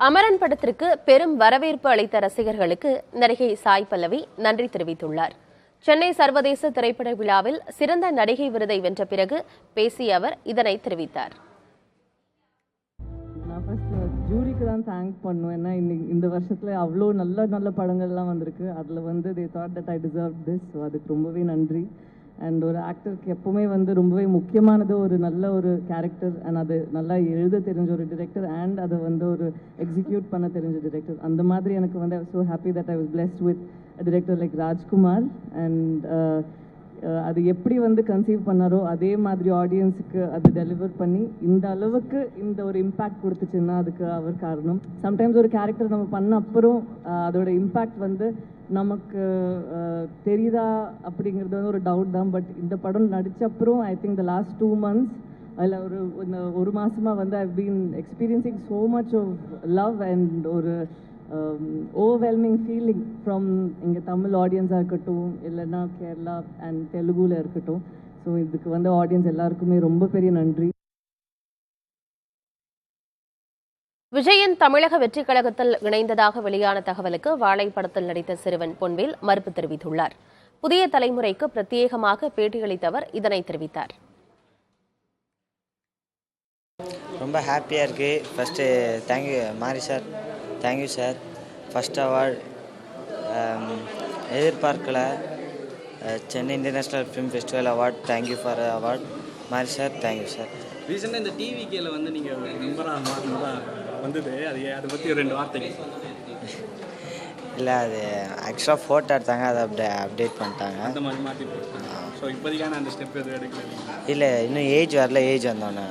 அமரன் படத்திற்கு பெரும் வரவேற்பு அளித்த ரசிகர்களுக்கு நடிகை சாய் பல்லவி நன்றி தெரிவித்துள்ளார். சென்னை சர்வதேச திரைப்பட விழாவில் சிறந்த நடிகை விருதை வென்ற பிறகு பேசிய அவர் இதனை தெரிவித்தார். ஜூரிக்கு தான் தேங்க் பண்ணுவேன். ஏன்னா இந்த வருஷத்துல அவ்வளோ நல்ல நல்ல படங்கள்லாம் வந்திருக்கு. அதில் வந்து they thought that I deserve this. So அதுக்கு ரொம்பவே நன்றி. அண்ட் ஒரு ஆக்டருக்கு எப்போவுமே வந்து ரொம்பவே முக்கியமானது ஒரு நல்ல ஒரு கேரக்டர் அண்ட் அது நல்லா எழுத தெரிஞ்ச ஒரு டிரெக்டர் அண்ட் அதை வந்து ஒரு எக்ஸிக்யூட் பண்ண தெரிஞ்ச டிரெக்டர். அந்த மாதிரி எனக்கு வந்து I was so happy that I was blessed with director like Rajkumar. And அது எப்படி வந்து கன்சீவ் பண்ணாரோ அதே மாதிரி ஆடியன்ஸுக்கு அது டெலிவர் பண்ணி இந்த அளவுக்கு இந்த ஒரு இம்பேக்ட் கொடுத்துச்சுன்னா அதுக்கு அவர் காரணம். சம்டைம்ஸ் ஒரு கேரக்டர் நம்ம பண்ண அப்புறம் அதோட இம்பேக்ட் வந்து நமக்கு தெரியுதா அப்படிங்கிறது வந்து ஒரு டவுட் தான். பட் இந்த படம் நடித்த அப்புறம் I think the last 2 months அதில் ஒரு மாதமாக வந்து I been experiencing so much of love and ஒரு ஓவர்வெல்மிங் ஃபீலிங் ஃப்ரம் இங்கே தமிழ் ஆடியன்ஸாக இருக்கட்டும் இல்லைன்னா கேரளா அண்ட் தெலுங்குல இருக்கட்டும். ஸோ இதுக்கு வந்து ஆடியன்ஸ் எல்லாருக்குமே ரொம்ப பெரிய நன்றி. விஜயன் தமிழக வெற்றிக் கழகத்தில் இணைந்ததாக வெளியான தகவலுக்கு வாழை படத்தில் நடித்த சிறுவன் பொன்வேல் மறுப்பு தெரிவித்துள்ளார். புதிய தலைமுறைக்கு பிரத்யேகமாக பேட்டியளித்த அவர் இதனை தெரிவித்தார். ரொம்ப ஹாப்பியாக இருக்குது. First thank you Mari sir, thank you sir. First award எதிர்பார்க்கல. Chennai international film festival award, thank you for award Mari sir, thank you sir. ரீசெண்டாக இந்த டிவிகேல வந்து நீங்கள் மெம்பராக மாறினதாக வந்தது, அதை பற்றி 2 வார்த்தைங்க. இல்லை, அது ஆக்சுவலாக ஃபோட்டோ எடுத்தாங்க, அதை அப்டேட் பண்ணிட்டாங்க. அந்த மாதிரி மாற்றி போட்டாங்க. ஸோ இப்போதைக்கான அந்த ஸ்டெப் எதுவும் எடுக்கல? இல்லை, இன்னும் ஏஜ் வரல. ஏஜ் வந்தோன்னே